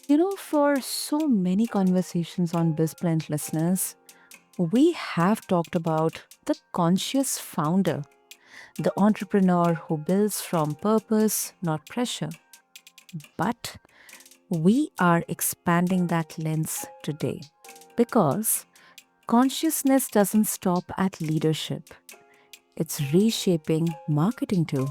For so many conversations on BizBlend listeners, we have talked about the conscious founder, the entrepreneur who builds from purpose, not pressure. But we are expanding that lens today because consciousness doesn't stop at leadership, it's reshaping marketing too.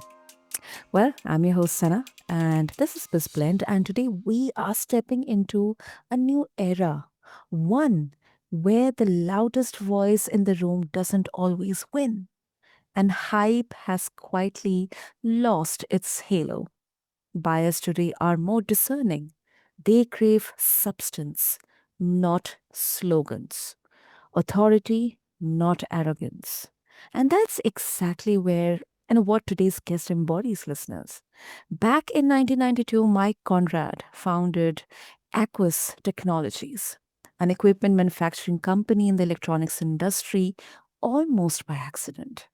Well, I'm your host, Sana, and this is BizBlend, and today we are stepping into a new era. One where the loudest voice in the room doesn't always win, and hype has quietly lost its halo. Buyers today are more discerning. They crave substance, not slogans, authority, not arrogance. And that's exactly where and what today's guest embodies, listeners. Back in 1992, Mike Konrad founded Aquas Technologies, an equipment manufacturing company in the electronics industry, almost by accident.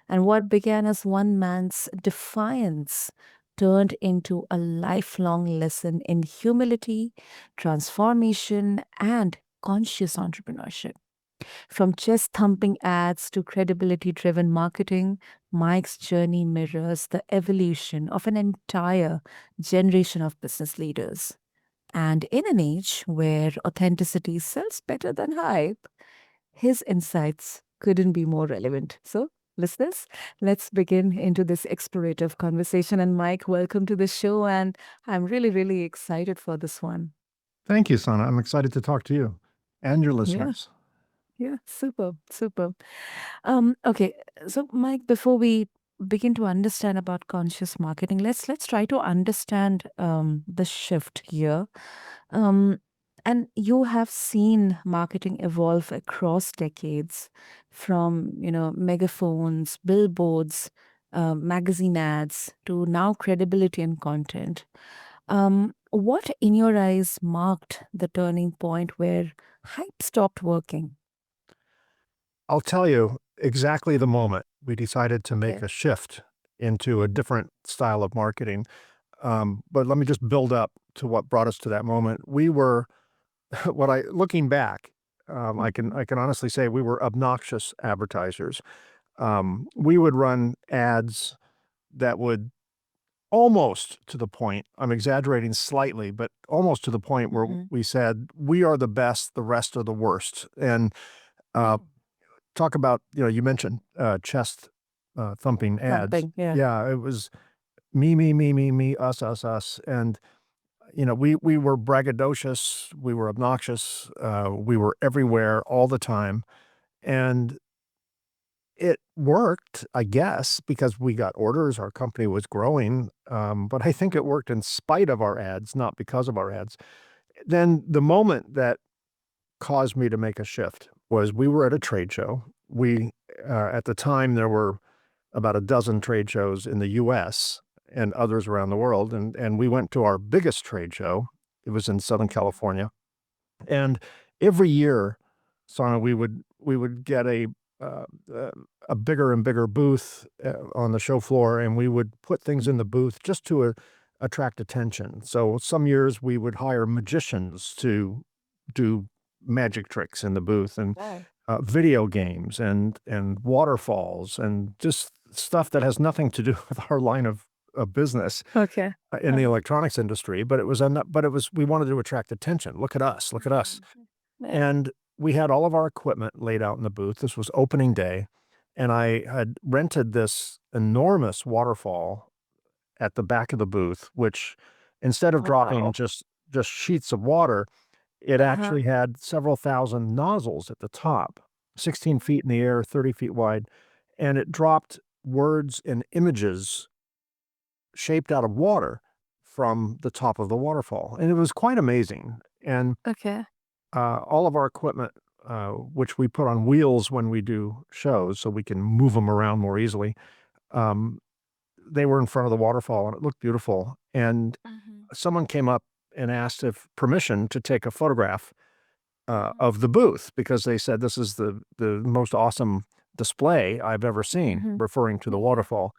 And what began as one man's defiance turned into a lifelong lesson in humility, transformation, and conscious entrepreneurship. From chest thumping ads to credibility driven marketing, Mike's journey mirrors the evolution of an entire generation of business leaders. And in an age where authenticity sells better than hype, his insights couldn't be more relevant. So, listeners, let's begin into this explorative conversation. And Mike, welcome to the show. And I'm really, really excited for this one. Thank you, Sana. I'm excited to talk to you and your Yeah. listeners. Yeah, super, super. Okay, so Mike, before we begin to understand about conscious marketing, let's try to understand the shift here. Um, and you have seen marketing evolve across decades, from megaphones, billboards, magazine ads to now credibility and content. What, in your eyes, marked the turning point where hype stopped working? I'll tell you exactly the moment we decided to make Okay. a shift into a different style of marketing. But let me just build up to what brought us to that moment. We were, looking back, I can honestly say we were obnoxious advertisers. We would run ads that would almost to the point, I'm exaggerating slightly, but almost to the point where Mm-hmm. we said, we are the best, the rest are the worst. And uh, talk about, you mentioned chest thumping ads. Thumping, yeah. Yeah, it was me, us. And, we were braggadocious, we were obnoxious, we were everywhere all the time. And it worked, I guess, because we got orders, our company was growing. But I think it worked in spite of our ads, not because of our ads. Then the moment that caused me to make a shift was we were at a trade show. At the time, there were about a dozen trade shows in the US and others around the world. And we went to our biggest trade show. It was in Southern Mhm. California. And every year, Sana, we would get uh, uh, a bigger and bigger booth on the show floor, and we would put things in the booth just to attract attention. So some years we would hire magicians to do magic tricks in the booth, and Wow. video games and waterfalls and just stuff that has nothing to do with our line of business Okay. in the Uh, electronics industry. But it was we wanted to attract attention. Look at us, look at us. mhm. Yeah. And we had all of our equipment laid out in the booth. This was opening day, and I had rented this enormous waterfall at the back of the booth, which instead of dropping Wow. just sheets of water, it Uh-huh. actually had several thousand nozzles at the top, 16 feet in the air, 30 feet wide, and it dropped words and images shaped out of water from the top of the waterfall. And it was quite amazing. And Okay. all of our equipment, which we put on wheels when we do shows so we can move them around more easily, um, they were in front of the waterfall and it looked beautiful. And Mhm. someone came up and asked if permission to take a photograph Mhm. of the booth because they said this is the most awesome display I've ever seen, Mhm. referring to the Yeah. waterfall.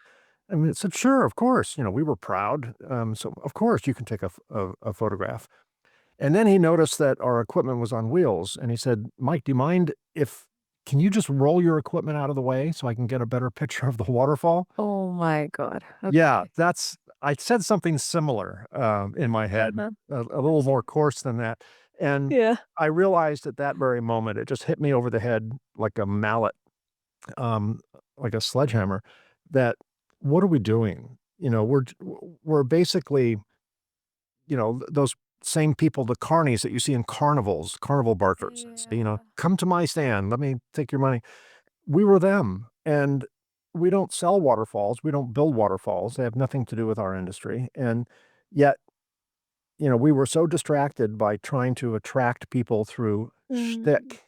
I mean, it said, sure, of course. We were proud. So of course you can take a photograph. And then he noticed that our equipment was on wheels, and he said, "Mike, do you mind can you just roll your equipment out of the way so I can get a better picture of the waterfall?" Oh my God. Yeah, Okay. I said something similar, in my head, Uh-huh. a little more coarse than that, and Yeah. I realized at that very moment, it just hit me over the head like a mallet, um, like a sledgehammer, that what are we doing? We're basically, those same people, the carnies that you see in carnivals, carnival barkers, and say, Yeah. "Come to my stand, let me take your money." We were them, and we don't sell waterfalls, we don't build waterfalls, they have nothing to do with our industry, and yet, we were so distracted by trying to attract people through Mm. shtick,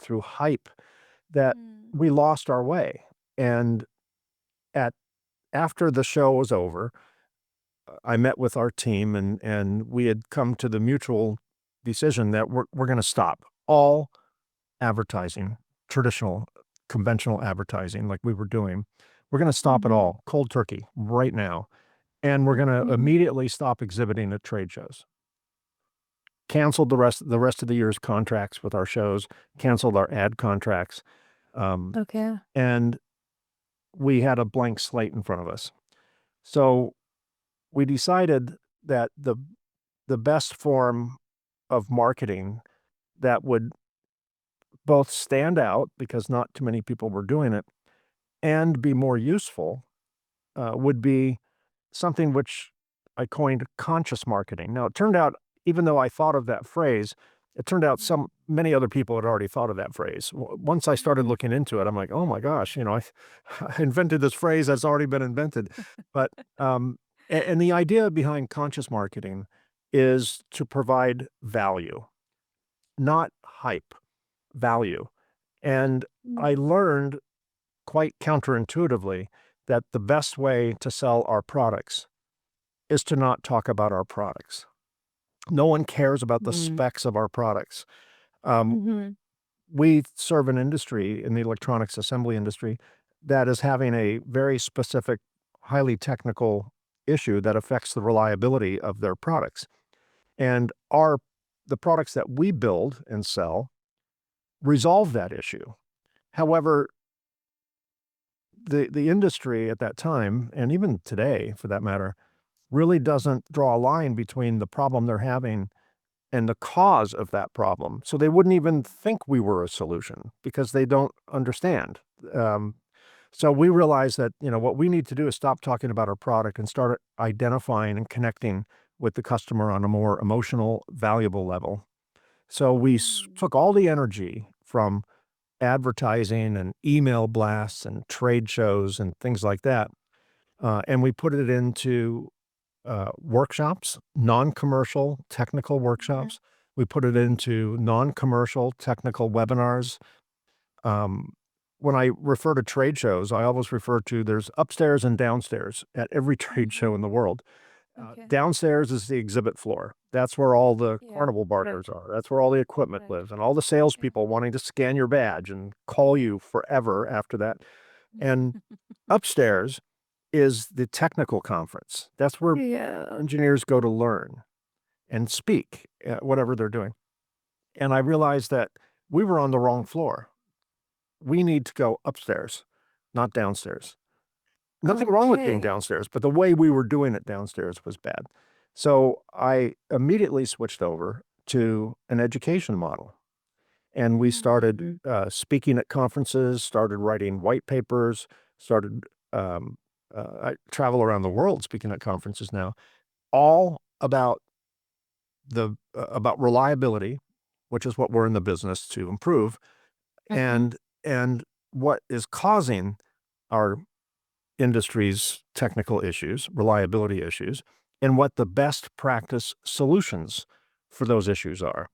through hype, that Mm. we lost our way, and at after the show was over, I met with our team, and we had come to the mutual decision that we're gonna stop all advertising, traditional, conventional advertising like we were doing. We're gonna stop it Mhm. all, cold turkey, right now, and we're gonna Mhm. immediately stop exhibiting at trade shows. Canceled the rest of the year's contracts with our shows, canceled our ad contracts, um, Okay. and we had a blank slate in front of us. So, we decided that the best form of marketing that would both stand out, because not too many people were doing it, and be more useful, would be something which I coined conscious marketing. Now, it turned out, even though I thought of that phrase, it turned out many other people had already thought of that phrase. Once I started Mhm. looking into it, I'm like, "Oh my gosh, I invented this phrase that's already been invented." But, and the idea behind conscious marketing is to provide value, not hype, value. And I Mhm. learned quite counterintuitively that the best way to sell our products is to not talk about our products. No one cares about the Mm. specs of our products. Um, Mhm. we serve an industry in the electronics assembly industry that is having a very specific, highly technical issue that affects the reliability of their products. And the products that we build and sell resolve that issue. However, the industry at that time, and even today for that matter, really doesn't draw a line between the problem they're having and the cause of that problem. So they wouldn't even think we were a solution because they don't understand. Um, so we realized that, what we need to do is stop talking about our product and start identifying and connecting with the customer on a more emotional, valuable level. So we Mm. took all the energy from advertising and email blasts and trade shows and things like that, and we put it into workshops, non-commercial technical Mhm. workshops. We put it into non-commercial technical webinars. Um, when I refer to trade shows, I always refer to there's upstairs and downstairs at every trade show Mhm. in the world. Okay. Downstairs is the exhibit floor. That's where all the Yeah. carnival barkers Right. are. That's where all the equipment Right. lives and all the Yeah. salespeople wanting to scan your badge and call you forever after that. And upstairs is the technical conference. That's where Yeah. engineers go to learn and speak, whatever they're doing. And I realized that we were on the wrong floor. We need to go upstairs, not downstairs. Nothing wrong with being Okay. downstairs, but the way we were doing it downstairs was bad. So I immediately switched over to an education model. And we started Mm. speaking at conferences, started writing white papers, started, um, I travel around the world speaking at conferences now, all about reliability, which is what we're in the business to improve, Mhm. and what is causing our industry's technical issues, reliability issues, and what the best practice solutions for those issues are.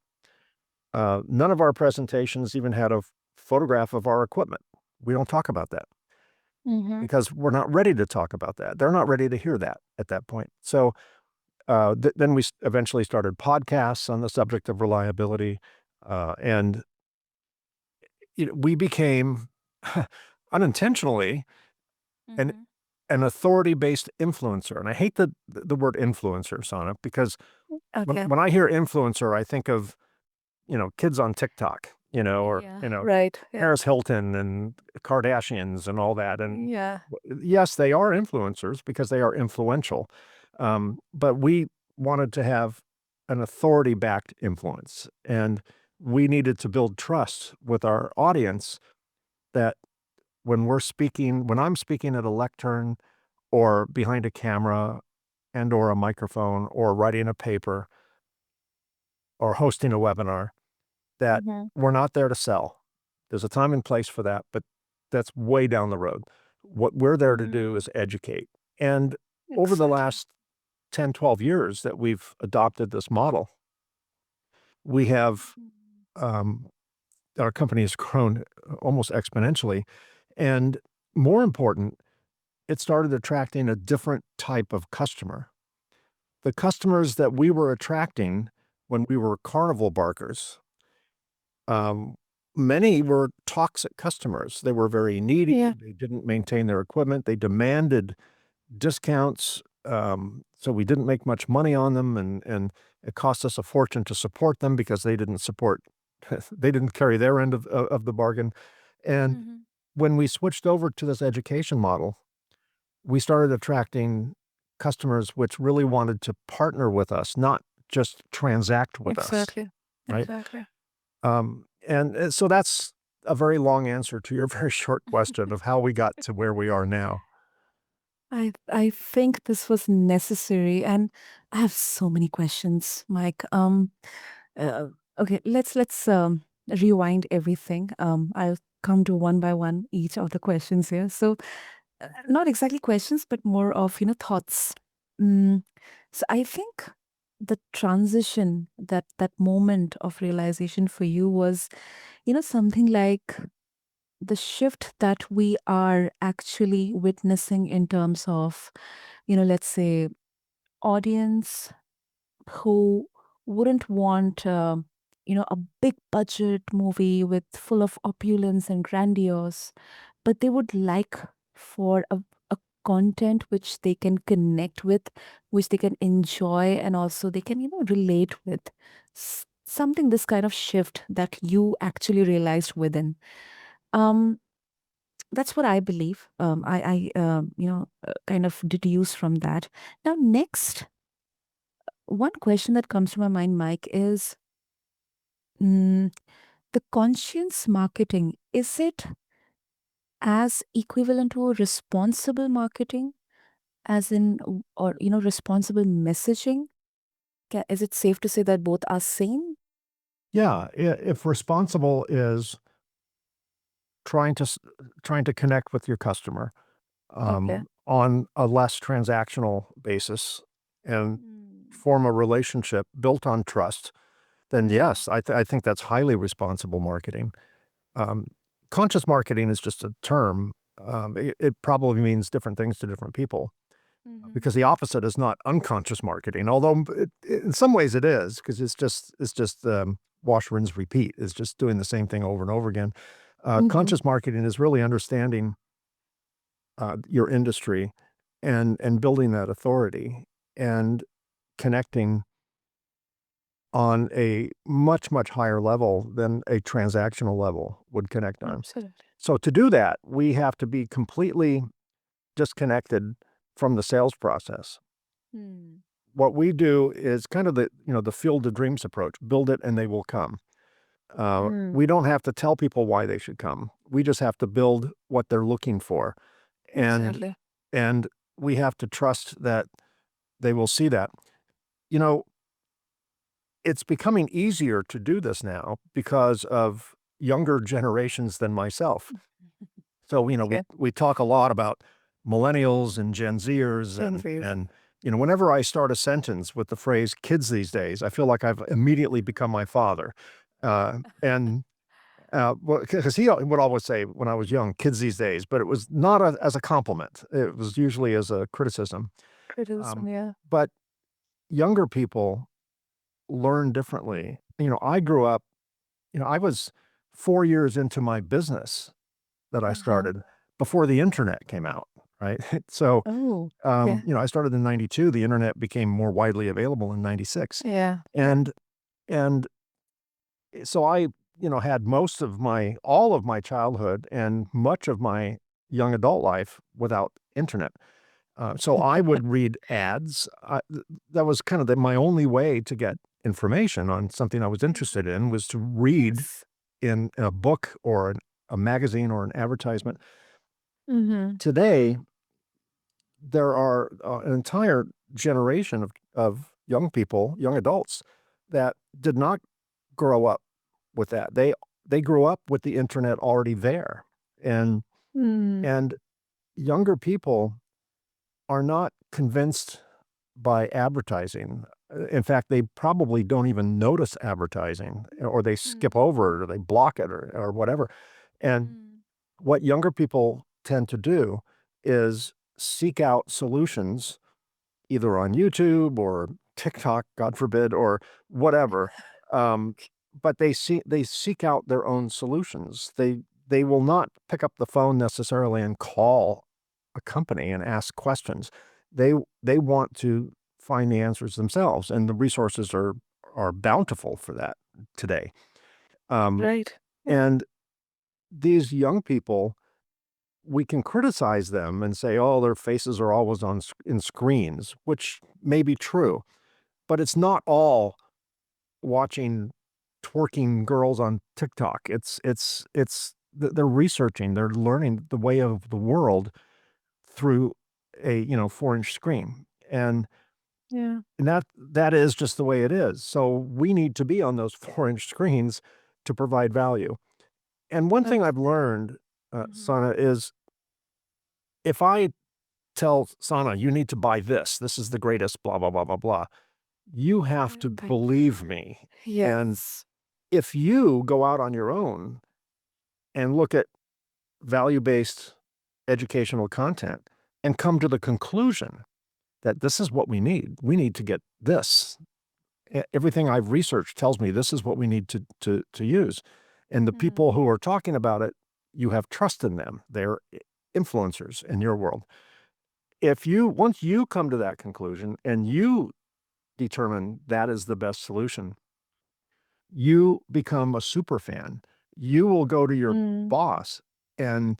None of our presentations even had a photograph of our equipment. We don't talk about that Mhm. because we're not ready to talk about that. They're not ready to hear that at that point. So then we eventually started podcasts on the subject of reliability, and we became unintentionally an Mhm. an authority-based influencer. And I hate the word influencer, Sana, because Okay. When I hear influencer, I think of, kids on TikTok, or, Yeah. Right. Yeah. Paris Hilton and Kardashians and all that. And Yeah. yes, they are influencers because they are influential. But we wanted to have an authority-backed influence, and we needed to build trust with our audience that when I'm speaking at a lectern or behind a camera and or a microphone or writing a paper or hosting a webinar, that Hmm. we're not there to sell. There's a time and place for that, but that's way down the road. What we're there to do is educate. And over the Exactly. last 10, 12 years that we've adopted this model, we have, um, our company has grown almost exponentially. And more important, it started attracting a different type of customer. The customers that we were attracting when we were carnival barkers, um, many were toxic customers. They were very needy. Yeah. They didn't maintain their equipment. They demanded discounts. So we didn't make much money on them, and it cost us a fortune to support them because they didn't support, they didn't carry their end of the bargain. And Hmm. when we switched over to this education model, we started attracting customers which really wanted to partner with us, not just transact with us, Exactly. right? Exactly. And so that's a very long answer to your very short question of how we got to where we are now. I think this was necessary, and I have so many questions, Mike. Uh, okay, let's rewind everything. I'll come to one by one each of the questions here. So, not exactly questions, but more of thoughts. Mm, so I think the transition, that moment of realization for you was something like the shift that we are actually witnessing in terms of let's say audience who wouldn't want a big budget movie with full of opulence and grandiose, but they would like for a content which they can connect with, which they can enjoy, and also they can relate with. Something, this kind of shift that you actually realized within. um that's what I believe. I kind of deduce from that. Now, next, one question that comes to my mind, Mike, is mm, the conscience marketing. Is it as equivalent to responsible marketing, as in, or responsible messaging? Is it safe to say that both are same? Yeah, if responsible is trying to trying to connect with your customer, Okay. on a less transactional basis and Mm. form a relationship built on trust, then Mhm. yes, I think that's highly responsible marketing. Um, Conscious marketing is just a term. It probably means different things to different people Mhm. because the opposite is not unconscious marketing. Although in some ways it is because it's just wash, rinse, repeat. It's just doing the same thing over and over again. Mhm. Conscious marketing is really understanding your industry and building that authority and connecting on a much, much higher level than a transactional level would connect on. Absolutely. So to do that, we have to be completely disconnected from the sales process. Hmm. What we do is kind of the field of dreams approach, build it and they will come. Mm. We don't have to tell people why they should come. We just have to build what they're looking for. And Exactly. and we have to trust that they will see that. You know, it's becoming easier to do this now because of younger generations than myself. So, we Okay. we talk a lot about millennials and Gen Zers Gen and Zs. and whenever I start a sentence with the phrase "kids these days," I feel like I've immediately become my father. And well, because he would always say when I was young, "Kids these days," but it was not as a compliment. It was usually as a criticism. Criticism, yeah. But younger people learn differently. I grew up, I was 4 years into my business that I Uh-huh. started before the internet came out. right? So, Oh, yeah. I started in 92. The internet became more widely available in 96. Yeah. And, and so I, had all of my childhood and much of my young adult life without internet. So I would read ads. That was kind of my only way to get information on something I was interested in, was to read Yes. in a book or a magazine or an advertisement. Mm-hmm. Today, there are an entire generation of young people, young adults, that did not grow up with that. They grew up with the internet already there, and Mm. and younger people are not convinced by advertising. In fact, they probably don't even notice advertising, or they skip Mm. over it, or they block it, or whatever. And Mm. what younger people tend to do is seek out solutions either on YouTube or TikTok, God forbid, or whatever. Um, but they seek out their own solutions. They will not pick up the phone necessarily and call a company and ask questions. They they want to find the answers themselves, and the resources are bountiful for that today. Um, Right. Yeah. and these young people, we can criticize them and say, "Oh, their faces are always in screens," which may be true, but it's not all watching twerking girls on TikTok. They're researching, they're learning the way of the world through a 4-inch screen, and Yeah. that is just the way it is. So we need to be on those 4-inch screens to provide value. And one thing I've Absolutely. learned, Mm-hmm. Sana, is if I tell Sana, you need to buy this. This is the greatest, blah, blah, blah, blah, blah. You have to Right. believe me. And Yes. if you go out on your own and look at value-based educational content and come to the conclusion that this is what we need to get this. Everything I've researched tells me this is what we need to use. And the people Mm. who are talking about it, you have trust in them. They're influencers in your world. Once you come to that conclusion and you determine that is the best solution, you become a super fan. You will go to your Mm. boss and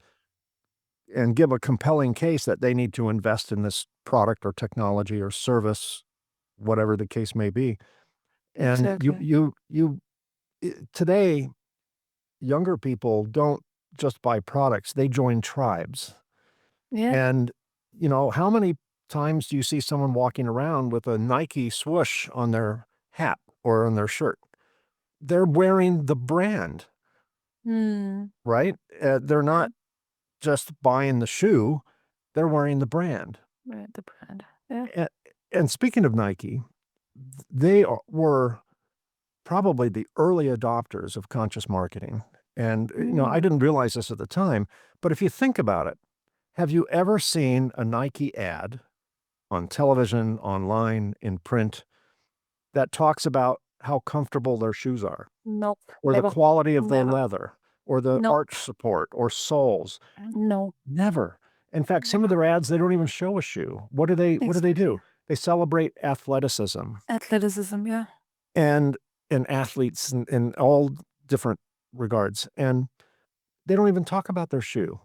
give a compelling case that they need to invest in this product or technology or service, whatever the case may be. And Exactly. today, younger people don't just buy products, they join tribes. Yeah. And, how many times do you see someone walking around with a Nike swoosh on their hat or on their shirt? They're wearing the brand, Mm. right? They're Yeah. not just buying the shoe, they're wearing the brand. Right. The brand. Yeah. And, and speaking of Nike, were probably the early adopters of conscious marketing. And, I Mm. didn't realize this at the time, but if you think about it, have you ever seen a Nike ad on television, online, in print that talks about how comfortable their shoes are, Nope. or the Never. quality of the Never. leather, or the Nope. arch support, or soles? No. Never. In fact, some of Never. their ads, they don't even show a shoe. What do they Exactly. do? They celebrate athleticism Athleticism. Yeah. and athletes in all different regards. And they don't even talk about their shoe.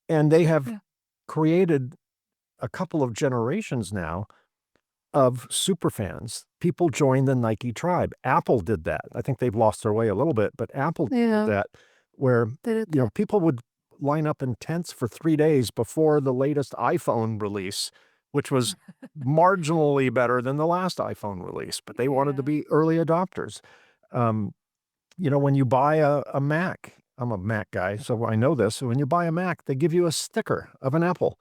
And they have Yeah. created a couple of generations now of super fans. People join the Nike tribe. Apple did that. I think they've lost their way a little bit, but Apple did Yeah. that, where, They did. people would line up in tents for 3 days before the latest iPhone release, which was marginally better than the last iPhone release, but they wanted to Yeah. be early adopters. Um, when you buy a Mac, I'm a Mac guy, so I know this. So when you buy a Mac, they give you a sticker of an apple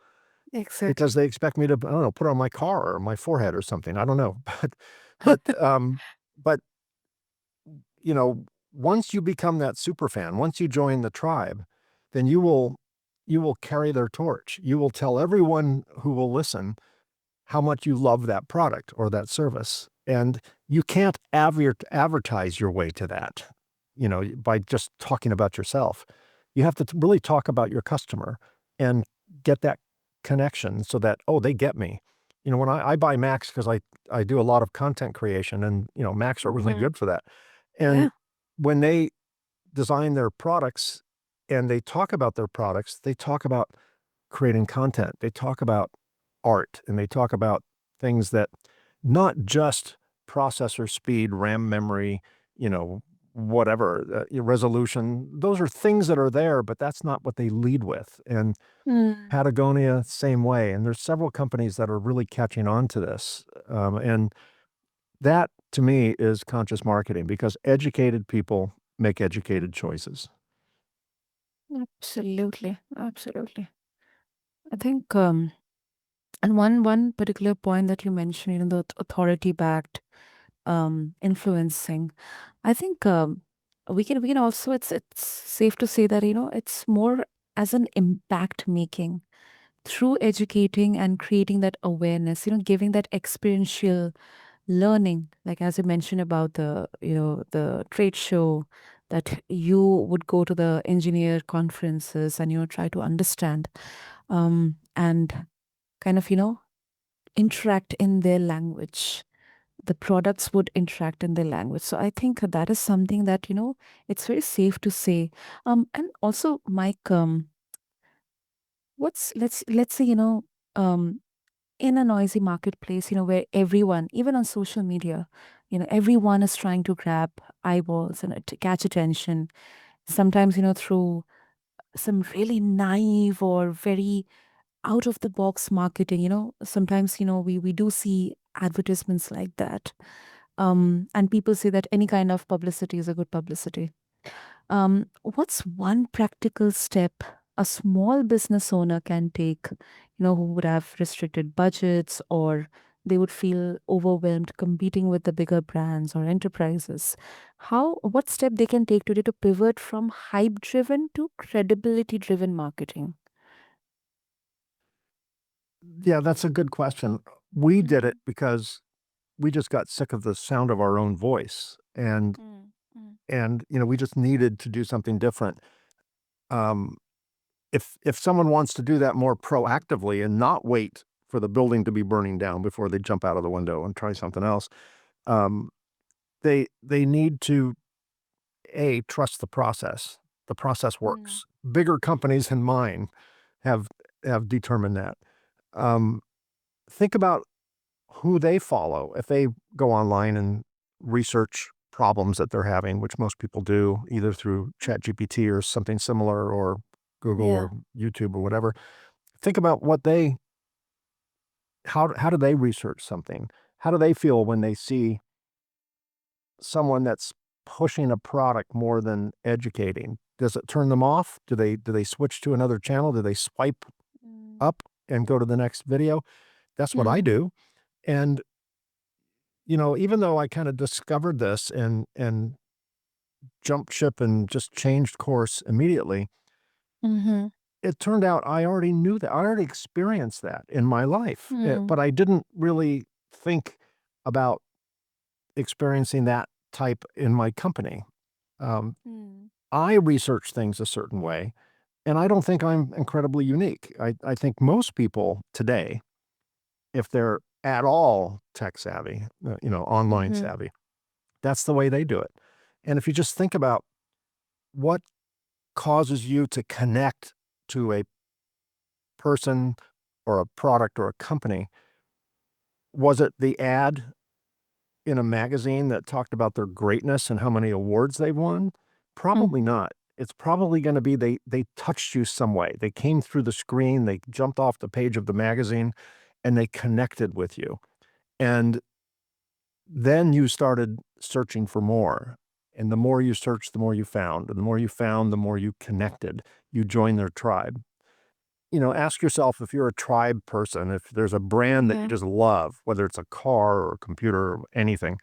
Exactly. because they expect me to, I don't know, put it on my car or my forehead or something. I don't know. But, but, you know, once you become that super fan, once you join the tribe, then you will carry their torch. You will tell everyone who will listen how much you love that product or that service. And you can't advertise your way to that, by just talking about yourself. You have to really talk about your customer and get that connection so that, oh, they get me. When I buy Macs because I do a lot of content creation, and Macs are really Mhm. good for that. And Yeah. when they design their products and they talk about their products, they talk about creating content. They talk about art, and they talk about things that not just processor speed, RAM memory, you know, whatever, resolution. Those are things that are there, but that's not what they lead with. And Mm. Patagonia, same way. And there's several companies that are really catching on to this. And that to me is conscious marketing, because educated people make educated choices. Absolutely. Absolutely. I think and one particular point that you mentioned, the authority backed influencing. I think we can also, it's safe to say that it's more as an impact making through educating and creating that awareness, giving that experiential learning, like as you mentioned about the trade show, that you would go to the engineer conferences and try to understand and kind of interact in their language. The products would interact in their language. So I think that is something that it's very safe to say. And also, Mike, what's let's say um in a noisy marketplace, where everyone, even on social media, everyone is trying to grab eyeballs and to catch attention. Sometimes through some really naive or very out of the box marketing. Sometimes we do see advertisements like that, and people say that any kind of publicity is a good publicity. What's one practical step a small business owner can take, who would have restricted budgets, or they would feel overwhelmed competing with the bigger brands or enterprises? What step they can take today to pivot from hype driven to credibility driven marketing? Yeah, that's a good question. We did it Mhm. because we just got sick of the sound of our own voice, and Mm, mm. we just needed to do something different. Um, if someone wants to do that more proactively and not wait for the building to be burning down before they jump out of the window and try something else, um, they need to trust the process. The process Mm, works. Bigger companies than mine have determined that. Um, think about who they follow. If they go online and research problems that they're having, which most people do, either through ChatGPT or something similar, or Google yeah. or YouTube or whatever, think about how do they research something? How do they feel when they see someone that's pushing a product more than educating? Does it turn them off? Do they switch to another channel? Do they swipe Mm, up and go to the next video? That's what I mm, do. And even though I kind of discovered this and jumped ship and just changed course immediately, mm-hmm. it turned out I already knew that. I already experienced that in my life. Mm, But I didn't really think about experiencing that type in my company. Um, mm, I research things a certain way, and I don't think I'm incredibly unique. I think most people today, if they're at all tech savvy, online mm-hmm. savvy, that's the way they do it. And if you just think about what causes you to connect to a person or a product or a company, was it the ad in a magazine that talked about their greatness and how many awards they won? Mm, Probably not. It's probably going to be they touched you some way. They came through the screen, they jumped off the page of the magazine, and they connected with you. And then you started searching for more. And the more you searched, the more you found. And the more you found, the more you connected. You joined their tribe. Ask yourself, if you're a tribe person, if there's a brand that you yeah, just love, whether it's a car or a computer or anything,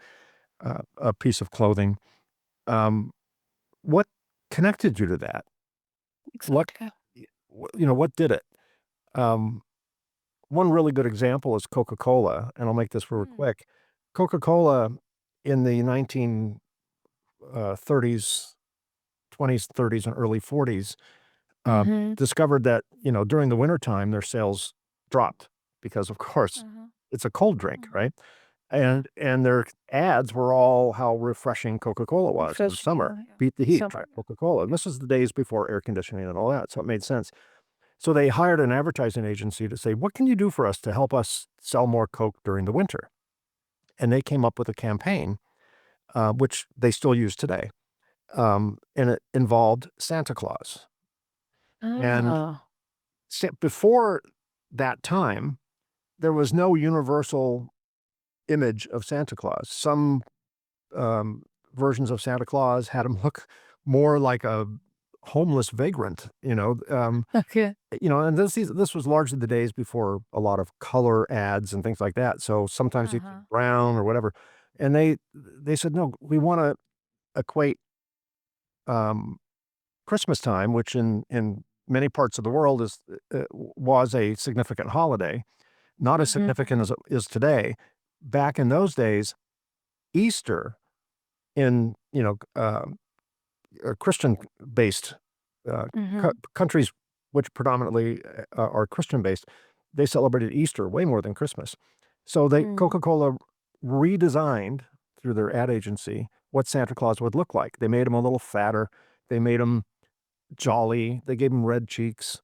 a piece of clothing, um, what connected you to that? What, exactly. what did it? Um, One really good example is Coca-Cola, and I'll make this real Mm, quick. Coca-Cola in the 1930s, 20s, 30s, and early 40s mm-hmm. discovered that, during the wintertime, their sales dropped because, of course, Uh-huh. it's a cold drink, Uh-huh. right? Yeah. And their ads were all how refreshing Coca-Cola was in Refreshing. summer. Yeah. Yeah. Beat the heat, try Summer. Yeah. Coca-Cola. And Yeah. this was the days before air conditioning and all that, so it made sense. So they hired an advertising agency to say, "What can you do for us to help us sell more Coke during the winter?" And they came up with a campaign, which they still use today, and it involved Santa Claus. And Ah. before that time, there was no universal image of Santa Claus. Some um, versions of Santa Claus had him look more like a homeless vagrant, Okay. and this was largely the days before a lot of color ads and things like that. So sometimes you Uh-huh. brown or whatever, and they said no, we want to equate um, Christmas time, which in many parts of the world was a significant holiday, not as Mm-hmm. significant as it is today. Back in those days, Easter in Christian-based Mm-hmm. countries, which predominantly are Christian-based, they celebrated Easter way more than Christmas. So Mm. Coca-Cola redesigned through their ad agency what Santa Claus would look like. They made him a little fatter. They made him jolly. They gave him red cheeks.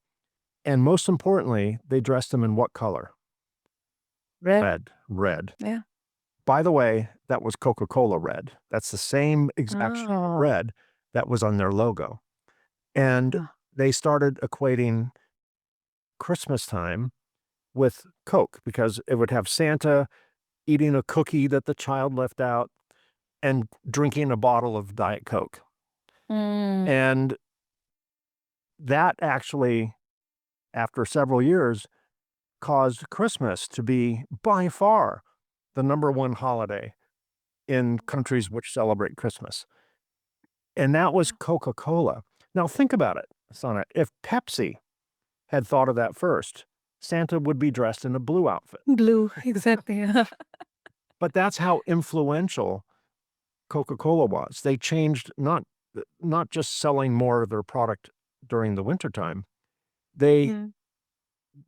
And most importantly, they dressed him in what color? Red. Red. Red. Yeah. By the way, that was Coca-Cola red. That's the same exact shade of Oh. red that was on their logo. And Ah. they started equating Christmas time with Coke because it would have Santa eating a cookie that the child left out and drinking a bottle of Diet Coke. Mm. And that actually, after several years, caused Christmas to be by far the number one holiday in countries which celebrate Christmas. And that was Yeah. Coca-Cola. Now think about it, Sana. If Pepsi had thought of that first, Santa would be dressed in a blue outfit. Blue. Exactly. But that's how influential Coca-Cola was. They changed not just selling more of their product during the wintertime. They Mm.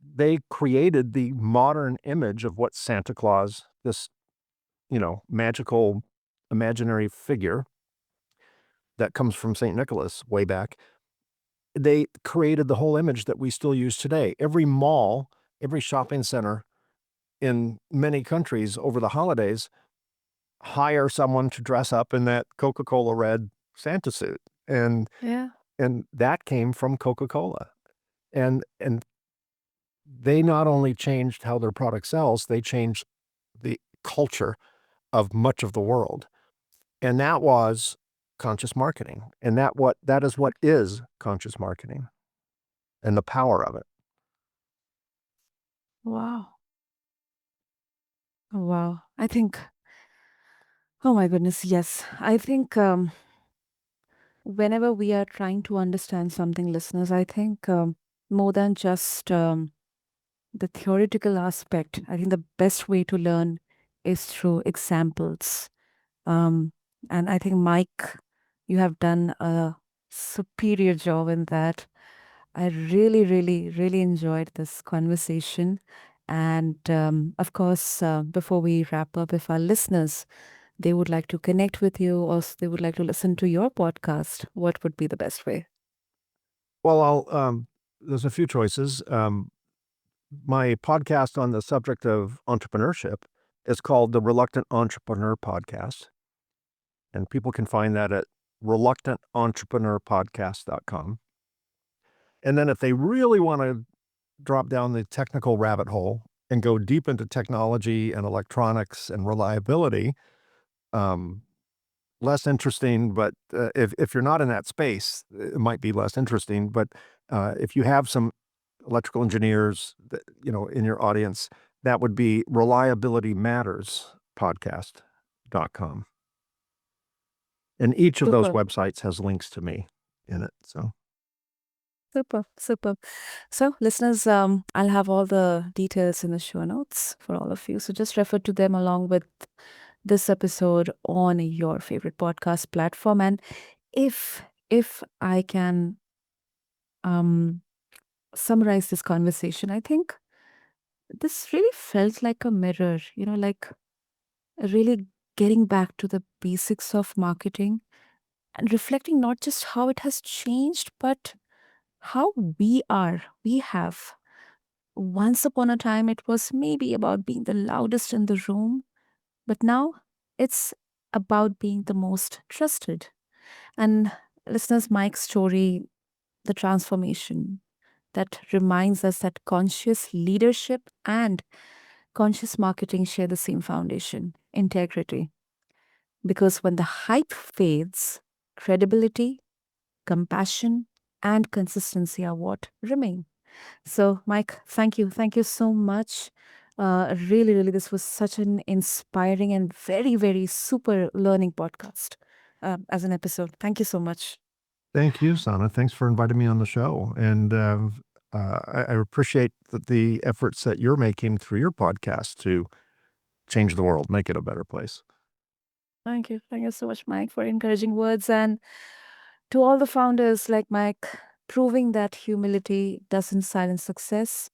they created the modern image of what Santa Claus, this, magical imaginary figure that comes from St. Nicholas way back. They created the whole image that we still use today. Every mall, every shopping center in many countries over the holidays hire someone to dress up in that Coca-Cola red Santa suit. And Yeah. and that came from Coca-Cola. And they not only changed how their product sells, they changed the culture of much of the world. And that was conscious marketing. And that is what is conscious marketing and the power of it. Wow. Wow. I think, oh my goodness, yes. I think whenever we are trying to understand something, listeners, I think more than just the theoretical aspect, I think the best way to learn is through examples. Um, and I think, Mike, you have done a superior job in that. I really, really, really enjoyed this conversation. And of course, before we wrap up, if our listeners they would like to connect with you or they would like to listen to your podcast, what would be the best way? Well, there's a few choices. My podcast on the subject of entrepreneurship is called the Reluctant Entrepreneur Podcast. And people can find that at reluctantentrepreneur.podcast.com. And then if they really want to drop down the technical rabbit hole and go deep into technology and electronics and reliability, um, less interesting, but if you're not in that space, it might be less interesting. But if you have some electrical engineers that, in your audience, that would be Reliability Matters podcast.com. And each of those Super, websites has links to me in it. So, super, super. So, listeners, I'll have all the details in the show notes for all of you. So, just refer to them along with this episode on your favorite podcast platform. And if I can um, summarize this conversation, I think This really felt like a mirror, like really getting back to the basics of marketing and reflecting not just how it has changed, but how we have. Once upon a time, it was maybe about being the loudest in the room, but now it's about being the most trusted. And listeners, Mike's story, the transformation, that reminds us that conscious leadership and conscious marketing share the same foundation, integrity. Because when the hype fades, credibility, compassion, and consistency are what remain. So, Mike, thank you. Thank you so much. Really, really, this was such an inspiring and very, very super learning podcast as an episode. Thank you so much. Thank you, Sana. Thanks for inviting me on the show. And I appreciate the efforts that you're making through your podcast to change the world, make it a better place. Thank you. Thank you so much, Mike, for encouraging words. And to all the founders like Mike, proving that humility doesn't silence success,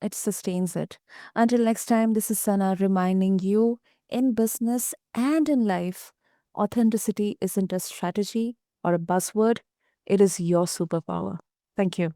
it sustains it. Until next time, this is Sana reminding you, in business and in life, authenticity isn't a strategy or a buzzword, it is your superpower. Thank you.